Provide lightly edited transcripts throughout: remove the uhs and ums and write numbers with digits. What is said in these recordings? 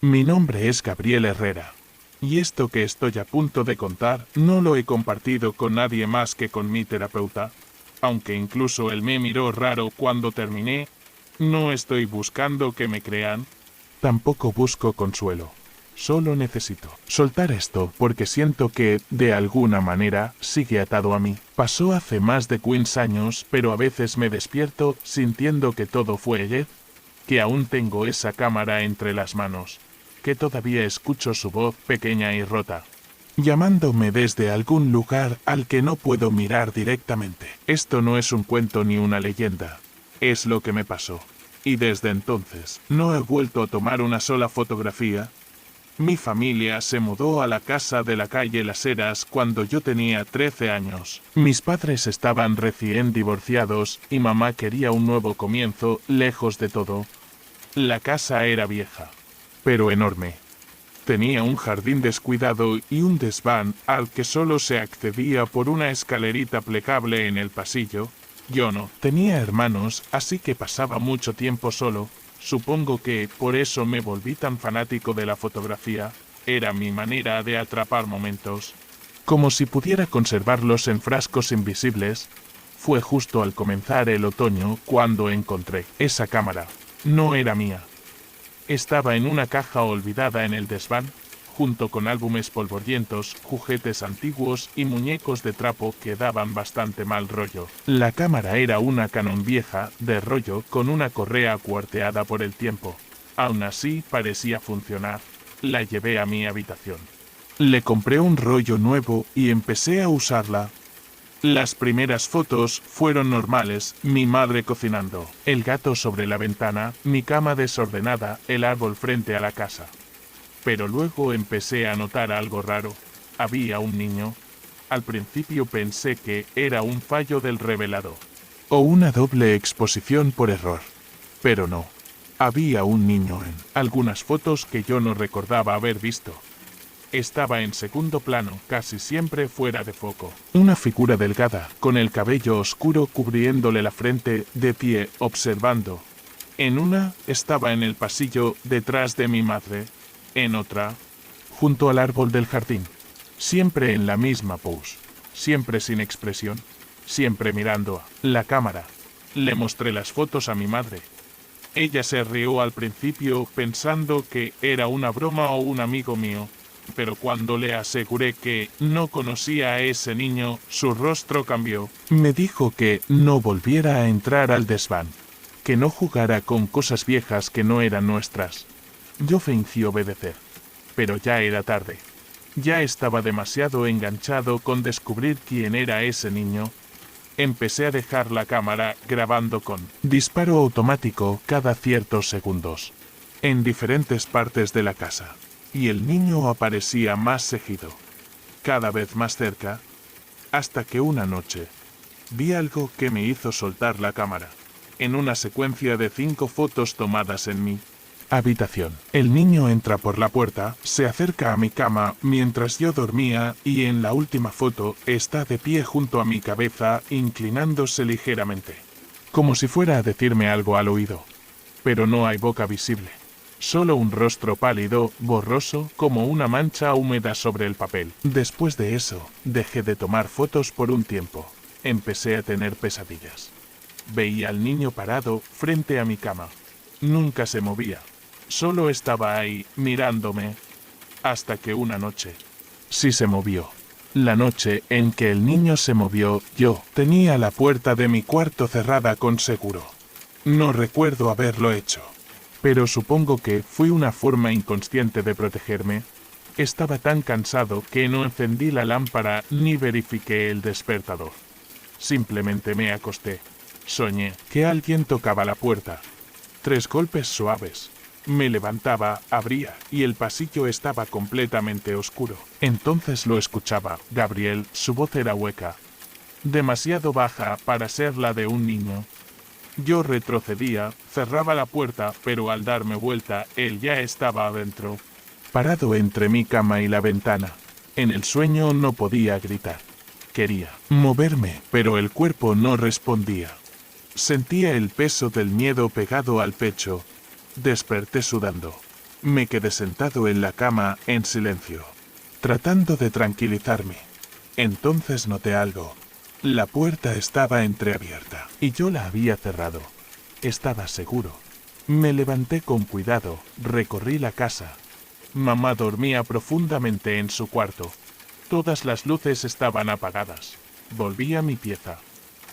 Mi nombre es Gabriel Herrera. Y esto que estoy a punto de contar no lo he compartido con nadie más que con mi terapeuta. Aunque incluso él me miró raro cuando terminé. No estoy buscando que me crean. Tampoco busco consuelo. Solo necesito soltar esto porque siento que, de alguna manera, sigue atado a mí. Pasó hace más de 15 años, pero a veces me despierto sintiendo que todo fue ayer. Que aún tengo esa cámara entre las manos. Que todavía escucho su voz pequeña y rota, llamándome desde algún lugar al que no puedo mirar directamente. Esto no es un cuento ni una leyenda. Es lo que me pasó. Y desde entonces, no he vuelto a tomar una sola fotografía. Mi familia se mudó a la casa de la calle Las Heras cuando yo tenía 13 años. Mis padres estaban recién divorciados y mamá quería un nuevo comienzo, lejos de todo. La casa era vieja, pero enorme. Tenía un jardín descuidado y un desván al que solo se accedía por una escalerita plegable en el pasillo. Yo no tenía hermanos, así que pasaba mucho tiempo solo. Supongo que por eso me volví tan fanático de la fotografía. Era mi manera de atrapar momentos, como si pudiera conservarlos en frascos invisibles. Fue justo al comenzar el otoño cuando encontré esa cámara. No era mía. Estaba en una caja olvidada en el desván, junto con álbumes polvorientos, juguetes antiguos y muñecos de trapo que daban bastante mal rollo. La cámara era una Canon vieja, de rollo, con una correa cuarteada por el tiempo. Aún así, parecía funcionar. La llevé a mi habitación. Le compré un rollo nuevo y empecé a usarla. Las primeras fotos fueron normales, mi madre cocinando, el gato sobre la ventana, mi cama desordenada, el árbol frente a la casa. Pero luego empecé a notar algo raro. Había un niño. Al principio pensé que era un fallo del revelador, o una doble exposición por error. Pero no. Había un niño en algunas fotos que yo no recordaba haber visto. Estaba en segundo plano, casi siempre fuera de foco. Una figura delgada, con el cabello oscuro cubriéndole la frente, de pie, observando. En una, estaba en el pasillo, detrás de mi madre. En otra, junto al árbol del jardín. Siempre en la misma pose. Siempre sin expresión. Siempre mirando a la cámara. Le mostré las fotos a mi madre. Ella se rió al principio pensando que era una broma o un amigo mío. Pero cuando le aseguré que no conocía a ese niño, su rostro cambió. Me dijo que no volviera a entrar al desván, que no jugara con cosas viejas que no eran nuestras. Yo fingí obedecer, pero ya era tarde. Ya estaba demasiado enganchado con descubrir quién era ese niño. Empecé a dejar la cámara grabando con disparo automático cada ciertos segundos, en diferentes partes de la casa. Y el niño aparecía más seguido, cada vez más cerca, hasta que una noche vi algo que me hizo soltar la cámara. En una secuencia de 5 fotos tomadas en mi habitación, el niño entra por la puerta, se acerca a mi cama mientras yo dormía y en la última foto está de pie junto a mi cabeza, inclinándose ligeramente, como si fuera a decirme algo al oído. Pero no hay boca visible. Solo un rostro pálido, borroso, como una mancha húmeda sobre el papel. Después de eso, dejé de tomar fotos por un tiempo. Empecé a tener pesadillas. Veía al niño parado frente a mi cama. Nunca se movía. Solo estaba ahí, mirándome. Hasta que una noche, sí se movió. La noche en que el niño se movió, yo tenía la puerta de mi cuarto cerrada con seguro. No recuerdo haberlo hecho. Pero supongo que fue una forma inconsciente de protegerme. Estaba tan cansado que no encendí la lámpara ni verifiqué el despertador. Simplemente me acosté. Soñé que alguien tocaba la puerta. 3 golpes suaves. Me levantaba, abría, y el pasillo estaba completamente oscuro. Entonces lo escuchaba. Gabriel, su voz era hueca. Demasiado baja para ser la de un niño. Yo retrocedía, cerraba la puerta, pero al darme vuelta, él ya estaba adentro, parado entre mi cama y la ventana. En el sueño no podía gritar. Quería moverme, pero el cuerpo no respondía. Sentía el peso del miedo pegado al pecho. Desperté sudando. Me quedé sentado en la cama en silencio, tratando de tranquilizarme. Entonces noté algo. La puerta estaba entreabierta y yo la había cerrado. Estaba seguro. Me levanté con cuidado, recorrí la casa. Mamá dormía profundamente en su cuarto. Todas las luces estaban apagadas. Volví a mi pieza.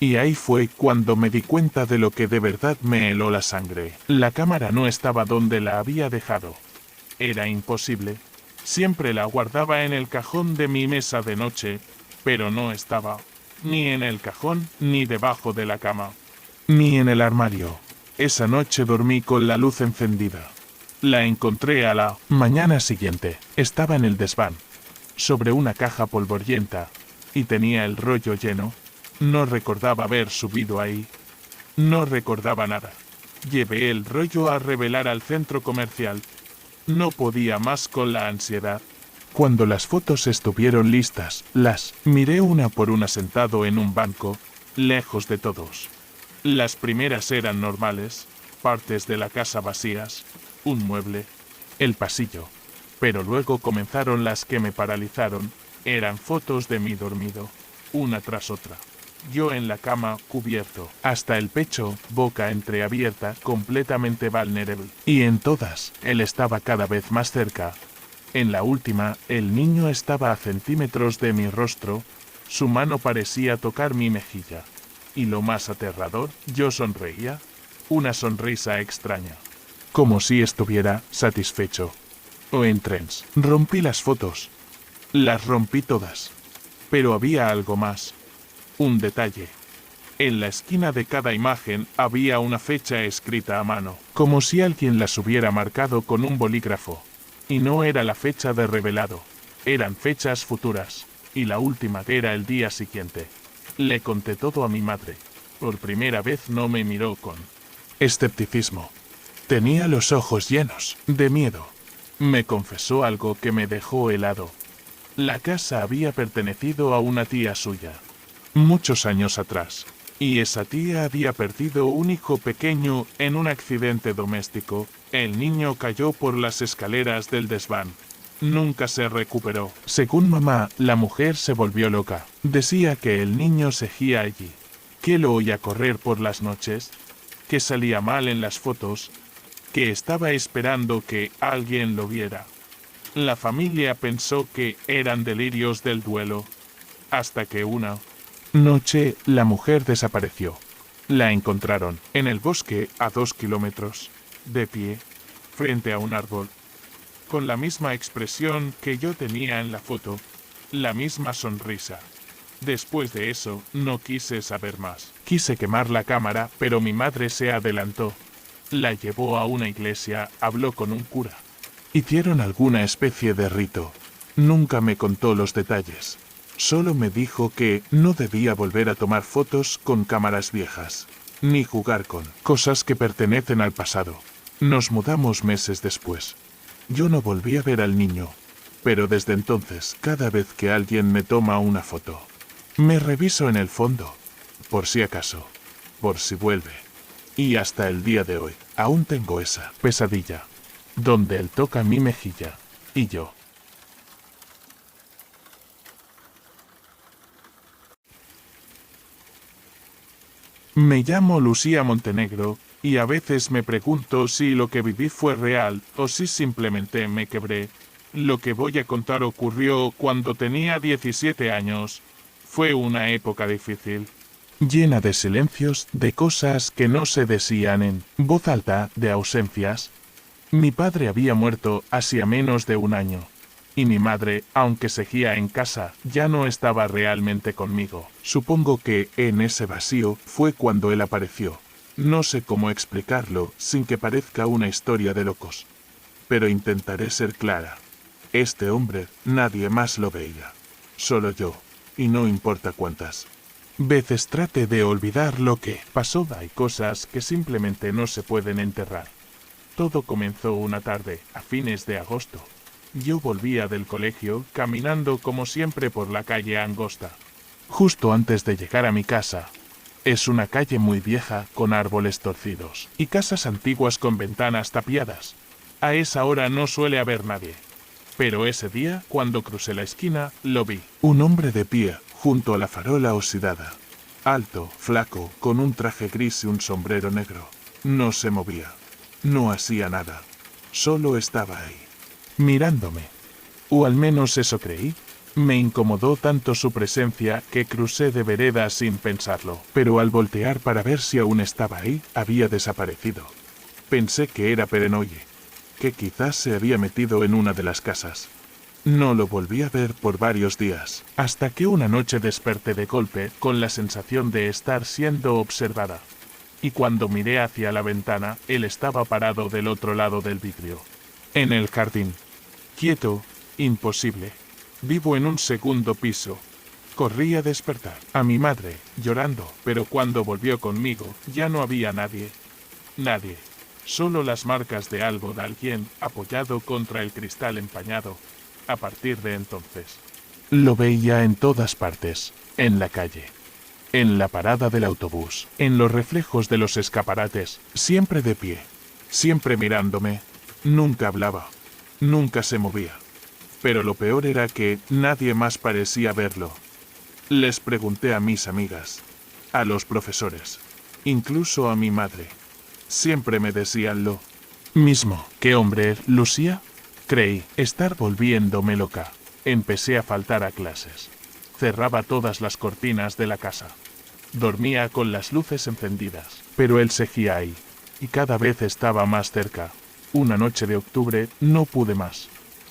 Y ahí fue cuando me di cuenta de lo que de verdad me heló la sangre. La cámara no estaba donde la había dejado. Era imposible. Siempre la guardaba en el cajón de mi mesa de noche, pero no estaba. Ni en el cajón, ni debajo de la cama. Ni en el armario. Esa noche dormí con la luz encendida. La encontré a la mañana siguiente. Estaba en el desván, sobre una caja polvorienta, y tenía el rollo lleno. No recordaba haber subido ahí. No recordaba nada. Llevé el rollo a revelar al centro comercial. No podía más con la ansiedad. Cuando las fotos estuvieron listas, las miré una por una sentado en un banco, lejos de todos. Las primeras eran normales, partes de la casa vacías, un mueble, el pasillo. Pero luego comenzaron las que me paralizaron. Eran fotos de mí dormido, una tras otra. Yo en la cama, cubierto, hasta el pecho, boca entreabierta, completamente vulnerable. Y en todas, él estaba cada vez más cerca. En la última, el niño estaba a centímetros de mi rostro, su mano parecía tocar mi mejilla. Y lo más aterrador, yo sonreía, una sonrisa extraña, como si estuviera satisfecho. O en trance. Rompí las fotos. Las rompí todas. Pero había algo más. Un detalle. En la esquina de cada imagen había una fecha escrita a mano, como si alguien las hubiera marcado con un bolígrafo. Y no era la fecha de revelado, eran fechas futuras, y la última era el día siguiente. Le conté todo a mi madre. Por primera vez no me miró con escepticismo. Tenía los ojos llenos de miedo. Me confesó algo que me dejó helado. La casa había pertenecido a una tía suya, muchos años atrás, y esa tía había perdido un hijo pequeño en un accidente doméstico. El niño cayó por las escaleras del desván. Nunca se recuperó. Según mamá, la mujer se volvió loca. Decía que el niño seguía allí, que lo oía correr por las noches, que salía mal en las fotos, que estaba esperando que alguien lo viera. La familia pensó que eran delirios del duelo, hasta que una noche la mujer desapareció. La encontraron en el bosque a 2 kilómetros, de pie, frente a un árbol, con la misma expresión que yo tenía en la foto, la misma sonrisa. Después de eso, no quise saber más. Quise quemar la cámara, pero mi madre se adelantó. La llevó a una iglesia, habló con un cura. Hicieron alguna especie de rito. Nunca me contó los detalles. Solo me dijo que no debía volver a tomar fotos con cámaras viejas, ni jugar con cosas que pertenecen al pasado. Nos mudamos meses después. Yo no volví a ver al niño, pero desde entonces, cada vez que alguien me toma una foto, me reviso en el fondo, por si acaso, por si vuelve. Y hasta el día de hoy, aún tengo esa pesadilla, donde él toca mi mejilla, y yo. Me llamo Lucía Montenegro, y a veces me pregunto si lo que viví fue real, o si simplemente me quebré. Lo que voy a contar ocurrió cuando tenía 17 años. Fue una época difícil, llena de silencios, de cosas que no se decían en voz alta, de ausencias. Mi padre había muerto hacía menos de un año. Y mi madre, aunque seguía en casa, ya no estaba realmente conmigo. Supongo que, en ese vacío, fue cuando él apareció. No sé cómo explicarlo, sin que parezca una historia de locos. Pero intentaré ser clara. Este hombre, nadie más lo veía. Solo yo. Y no importa cuántas veces trate de olvidar lo que pasó, hay cosas que simplemente no se pueden enterrar. Todo comenzó una tarde, a fines de agosto. Yo volvía del colegio, caminando como siempre por la calle angosta. Justo antes de llegar a mi casa. Es una calle muy vieja, con árboles torcidos, y casas antiguas con ventanas tapiadas. A esa hora no suele haber nadie. Pero ese día, cuando crucé la esquina, lo vi. Un hombre de pie, junto a la farola oxidada. Alto, flaco, con un traje gris y un sombrero negro. No se movía. No hacía nada. Solo estaba ahí, mirándome. O al menos eso creí. Me incomodó tanto su presencia que crucé de vereda sin pensarlo. Pero al voltear para ver si aún estaba ahí, había desaparecido. Pensé que era Perenoye, que quizás se había metido en una de las casas. No lo volví a ver por varios días, hasta que una noche desperté de golpe con la sensación de estar siendo observada. Y cuando miré hacia la ventana, él estaba parado del otro lado del vidrio. En el jardín. Quieto, imposible. Vivo en un segundo piso. Corrí a despertar a mi madre, llorando, pero cuando volvió conmigo, ya no había nadie. Nadie. Solo las marcas de algo de alguien apoyado contra el cristal empañado. A partir de entonces, lo veía en todas partes, en la calle, en la parada del autobús, en los reflejos de los escaparates, siempre de pie, siempre mirándome. Nunca hablaba, nunca se movía. Pero lo peor era que nadie más parecía verlo. Les pregunté a mis amigas, a los profesores, incluso a mi madre. Siempre me decían lo mismo. ¿Qué hombre lucía? Creí estar volviéndome loca. Empecé a faltar a clases. Cerraba todas las cortinas de la casa. Dormía con las luces encendidas, pero él seguía ahí, y cada vez estaba más cerca. Una noche de octubre no pude más.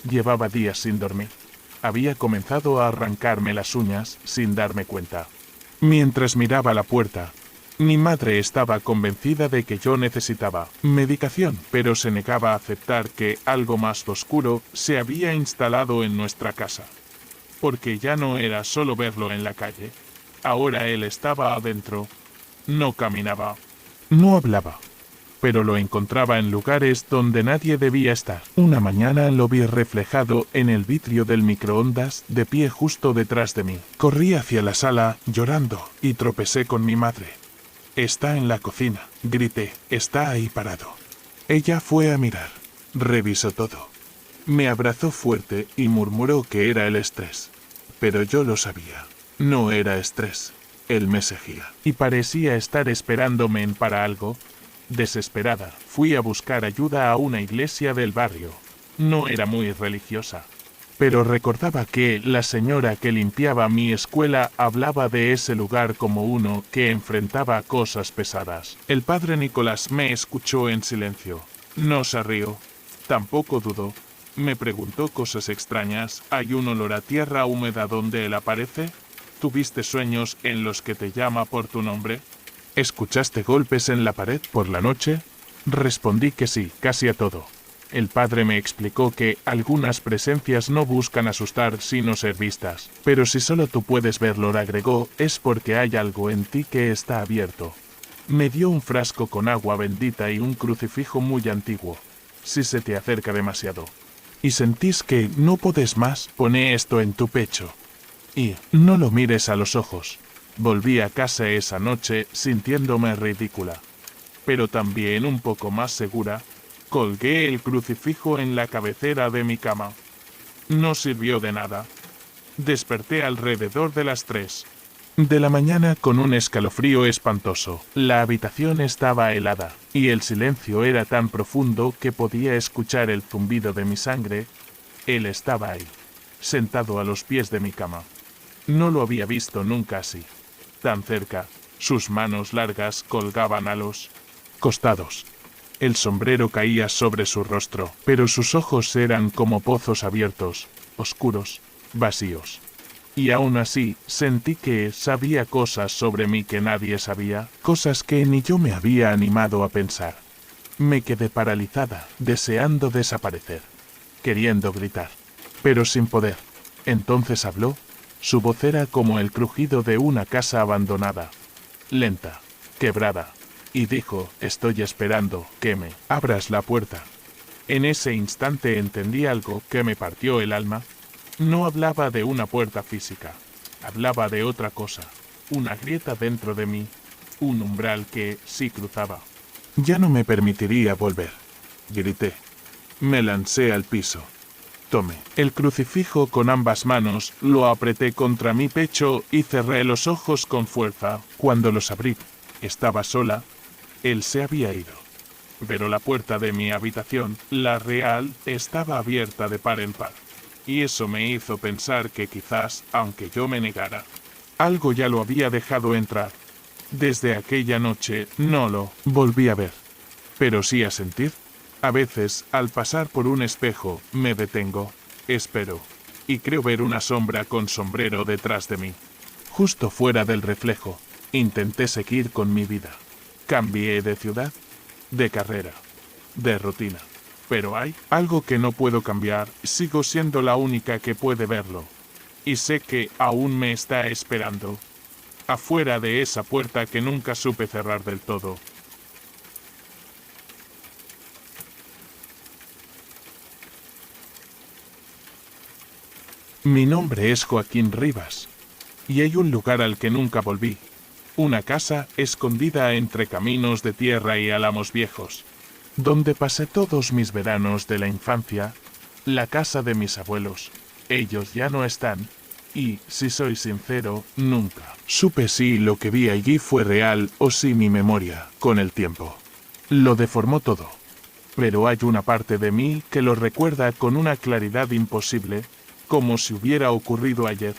Llevaba días sin dormir. Había comenzado a arrancarme las uñas sin darme cuenta. Mientras miraba la puerta, mi madre estaba convencida de que yo necesitaba medicación, pero se negaba a aceptar que algo más oscuro se había instalado en nuestra casa. Porque ya no era solo verlo en la calle. Ahora él estaba adentro. No caminaba. No hablaba. Pero lo encontraba en lugares donde nadie debía estar. Una mañana lo vi reflejado en el vidrio del microondas, de pie justo detrás de mí. Corrí hacia la sala, llorando, y tropecé con mi madre. «Está en la cocina», grité. «Está ahí parado». Ella fue a mirar. Revisó todo. Me abrazó fuerte y murmuró que era el estrés. Pero yo lo sabía. No era estrés. Él me seguía. Y parecía estar esperándome para algo. Desesperada, fui a buscar ayuda a una iglesia del barrio. No era muy religiosa, pero recordaba que la señora que limpiaba mi escuela hablaba de ese lugar como uno que enfrentaba cosas pesadas. El padre Nicolás me escuchó en silencio. No se rió, tampoco dudó. Me preguntó cosas extrañas. ¿Hay un olor a tierra húmeda donde él aparece? ¿Tuviste sueños en los que te llama por tu nombre? ¿Escuchaste golpes en la pared por la noche? Respondí que sí, casi a todo. El padre me explicó que algunas presencias no buscan asustar sino ser vistas, pero si solo tú puedes verlo, agregó, es porque hay algo en ti que está abierto. Me dio un frasco con agua bendita y un crucifijo muy antiguo. Si se te acerca demasiado y sentís que no podés más, pone esto en tu pecho. Y no lo mires a los ojos. Volví a casa esa noche sintiéndome ridícula, pero también un poco más segura. Colgué el crucifijo en la cabecera de mi cama. No sirvió de nada. Desperté alrededor de las 3 de la mañana con un escalofrío espantoso. La habitación estaba helada, y el silencio era tan profundo que podía escuchar el zumbido de mi sangre. Él estaba ahí, sentado a los pies de mi cama. No lo había visto nunca así. Tan cerca, sus manos largas colgaban a los costados. El sombrero caía sobre su rostro, pero sus ojos eran como pozos abiertos, oscuros, vacíos. Y aún así, sentí que sabía cosas sobre mí que nadie sabía, cosas que ni yo me había animado a pensar. Me quedé paralizada, deseando desaparecer, queriendo gritar, pero sin poder. Entonces habló. Su voz era como el crujido de una casa abandonada, lenta, quebrada, y dijo, estoy esperando que me abras la puerta. En ese instante entendí algo que me partió el alma. No hablaba de una puerta física, hablaba de otra cosa, una grieta dentro de mí, un umbral que, si cruzaba, ya no me permitiría volver. Grité. Me lancé al piso. Tomé el crucifijo con ambas manos, lo apreté contra mi pecho y cerré los ojos con fuerza. Cuando los abrí, estaba sola. Él se había ido. Pero la puerta de mi habitación, la real, estaba abierta de par en par. Y eso me hizo pensar que quizás, aunque yo me negara, algo ya lo había dejado entrar. Desde aquella noche no lo volví a ver, pero sí a sentir. A veces, al pasar por un espejo, me detengo, espero, y creo ver una sombra con sombrero detrás de mí. Justo fuera del reflejo, intenté seguir con mi vida. Cambié de ciudad, de carrera, de rutina. Pero hay algo que no puedo cambiar, sigo siendo la única que puede verlo. Y sé que aún me está esperando, afuera de esa puerta que nunca supe cerrar del todo. Mi nombre es Joaquín Rivas, y hay un lugar al que nunca volví. Una casa escondida entre caminos de tierra y álamos viejos, donde pasé todos mis veranos de la infancia, la casa de mis abuelos. Ellos ya no están, y, si soy sincero, nunca supe si lo que vi allí fue real o si mi memoria, con el tiempo, lo deformó todo. Pero hay una parte de mí que lo recuerda con una claridad imposible, como si hubiera ocurrido ayer,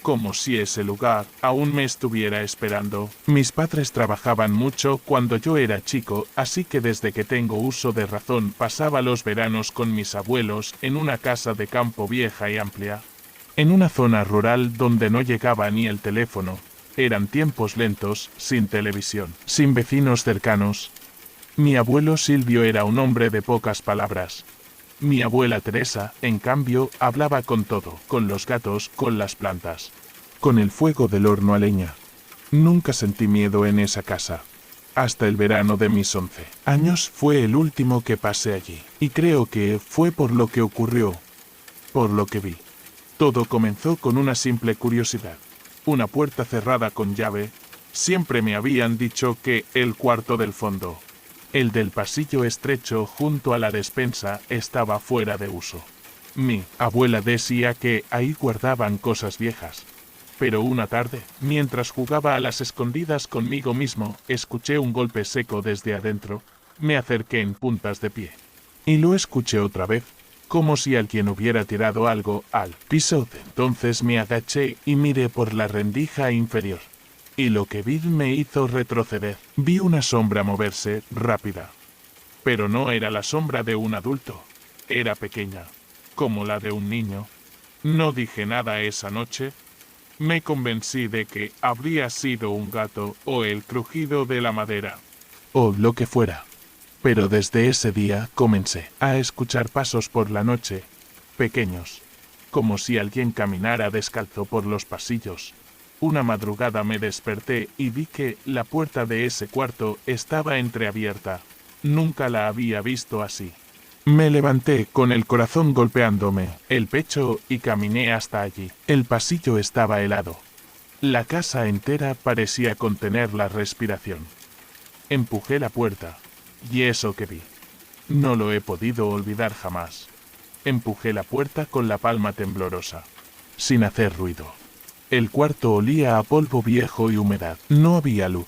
como si ese lugar aún me estuviera esperando. Mis padres trabajaban mucho cuando yo era chico, así que desde que tengo uso de razón pasaba los veranos con mis abuelos en una casa de campo vieja y amplia, en una zona rural donde no llegaba ni el teléfono. Eran tiempos lentos, sin televisión, sin vecinos cercanos. Mi abuelo Silvio era un hombre de pocas palabras. Mi abuela Teresa, en cambio, hablaba con todo, con los gatos, con las plantas, con el fuego del horno a leña. Nunca sentí miedo en esa casa. Hasta el verano de mis 11 años fue el último que pasé allí. Y creo que fue por lo que ocurrió, por lo que vi. Todo comenzó con una simple curiosidad. Una puerta cerrada con llave. Siempre me habían dicho que el cuarto del fondo, el del pasillo estrecho junto a la despensa, estaba fuera de uso. Mi abuela decía que ahí guardaban cosas viejas. Pero una tarde, mientras jugaba a las escondidas conmigo mismo, escuché un golpe seco desde adentro. Me acerqué en puntas de pie. Y lo escuché otra vez, como si alguien hubiera tirado algo al piso. Entonces me agaché y miré por la rendija inferior. Y lo que vi me hizo retroceder. Vi una sombra moverse, rápida. Pero no era la sombra de un adulto. Era pequeña, como la de un niño. No dije nada esa noche. Me convencí de que habría sido un gato o el crujido de la madera, o lo que fuera. Pero desde ese día comencé a escuchar pasos por la noche, pequeños, como si alguien caminara descalzo por los pasillos. Una madrugada me desperté y vi que la puerta de ese cuarto estaba entreabierta. Nunca la había visto así. Me levanté con el corazón golpeándome el pecho y caminé hasta allí. El pasillo estaba helado. La casa entera parecía contener la respiración. Empujé la puerta, y eso que vi, no lo he podido olvidar jamás. Empujé la puerta con la palma temblorosa, sin hacer ruido. El cuarto olía a polvo viejo y humedad. No había luz,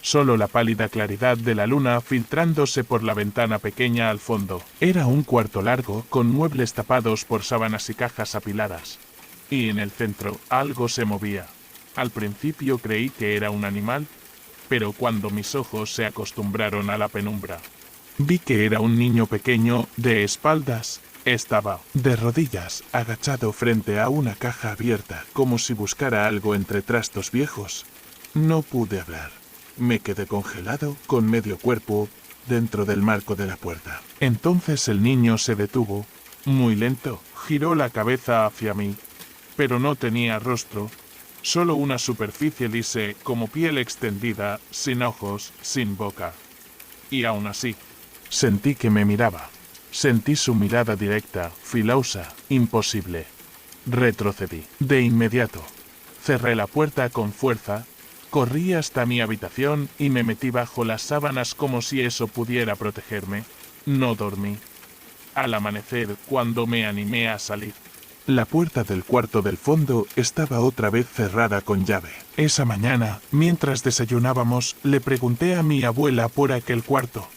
solo la pálida claridad de la luna filtrándose por la ventana pequeña al fondo. Era un cuarto largo, con muebles tapados por sábanas y cajas apiladas. Y en el centro algo se movía. Al principio creí que era un animal, pero cuando mis ojos se acostumbraron a la penumbra, vi que era un niño pequeño, de espaldas. Estaba de rodillas, agachado frente a una caja abierta, como si buscara algo entre trastos viejos. No pude hablar. Me quedé congelado, con medio cuerpo, dentro del marco de la puerta. Entonces el niño se detuvo, muy lento, giró la cabeza hacia mí, pero no tenía rostro, solo una superficie lisa como piel extendida, sin ojos, sin boca. Y aún así, sentí que me miraba. Sentí su mirada directa, filosa, imposible. Retrocedí. De inmediato. Cerré la puerta con fuerza, corrí hasta mi habitación y me metí bajo las sábanas como si eso pudiera protegerme. No dormí. Al amanecer, cuando me animé a salir, la puerta del cuarto del fondo estaba otra vez cerrada con llave. Esa mañana, mientras desayunábamos, le pregunté a mi abuela por aquel cuarto.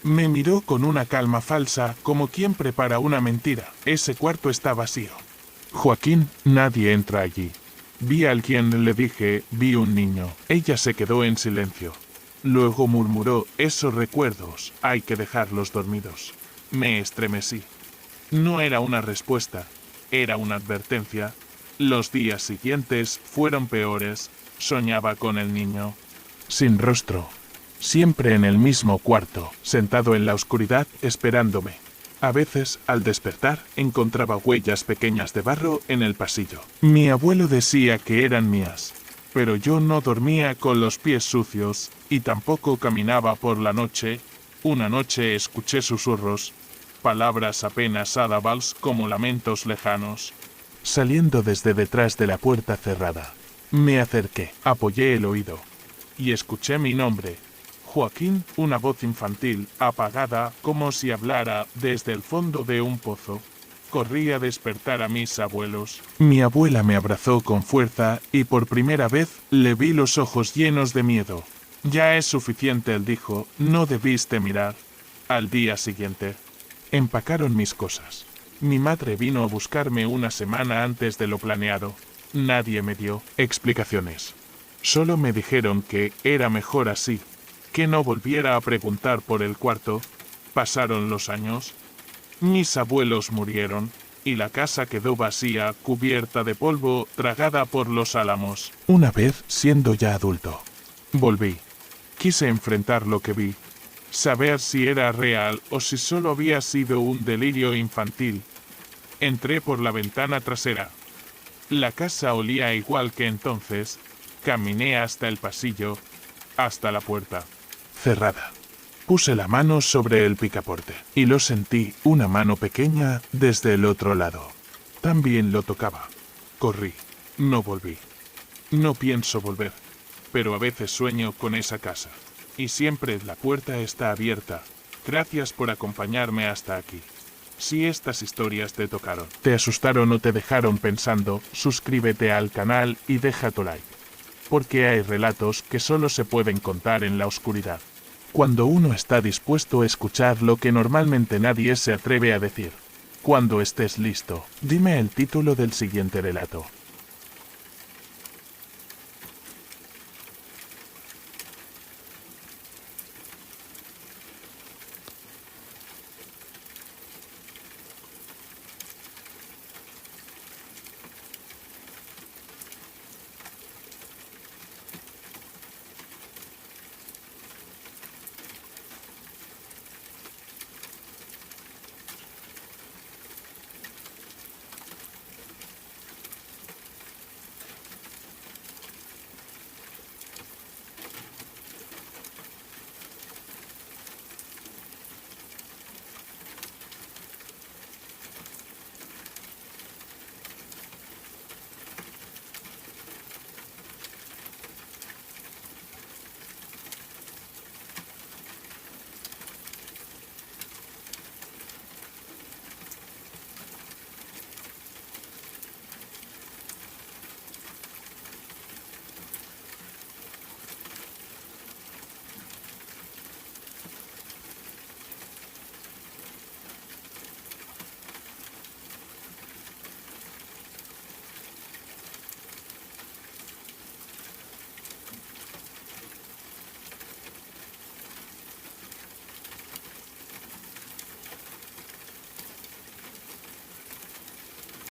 Me miró con una calma falsa, como quien prepara una mentira. Ese cuarto está vacío. Joaquín, nadie entra allí. Vi a alguien, le dije, vi un niño. Ella se quedó en silencio. Luego murmuró, esos recuerdos, hay que dejarlos dormidos. Me estremecí. No era una respuesta, era una advertencia. Los días siguientes fueron peores. Soñaba con el niño, sin rostro, siempre en el mismo cuarto, sentado en la oscuridad esperándome. A veces, al despertar, encontraba huellas pequeñas de barro en el pasillo. Mi abuelo decía que eran mías, pero yo no dormía con los pies sucios, y tampoco caminaba por la noche. Una noche escuché susurros, palabras apenas audibles como lamentos lejanos. Saliendo desde detrás de la puerta cerrada, me acerqué, apoyé el oído, y escuché mi nombre. Joaquín, una voz infantil, apagada, como si hablara desde el fondo de un pozo. Corrí a despertar a mis abuelos. Mi abuela me abrazó con fuerza, y por primera vez le vi los ojos llenos de miedo. Ya es suficiente, él dijo, no debiste mirar. Al día siguiente, empacaron mis cosas. Mi madre vino a buscarme una semana antes de lo planeado. Nadie me dio explicaciones. Solo me dijeron que era mejor así, que no volviera a preguntar por el cuarto. Pasaron los años. Mis abuelos murieron, y la casa quedó vacía, cubierta de polvo, tragada por los álamos. Una vez, siendo ya adulto, volví. Quise enfrentar lo que vi, saber si era real o si solo había sido un delirio infantil. Entré por la ventana trasera. La casa olía igual que entonces. Caminé hasta el pasillo, hasta la puerta, cerrada. Puse la mano sobre el picaporte, y lo sentí, una mano pequeña, desde el otro lado. También lo tocaba. Corrí. No volví. No pienso volver, pero a veces sueño con esa casa. Y siempre la puerta está abierta. Gracias por acompañarme hasta aquí. Si estas historias te tocaron, te asustaron o te dejaron pensando, suscríbete al canal y deja tu like. Porque hay relatos que solo se pueden contar en la oscuridad. Cuando uno está dispuesto a escuchar lo que normalmente nadie se atreve a decir. Cuando estés listo, dime el título del siguiente relato.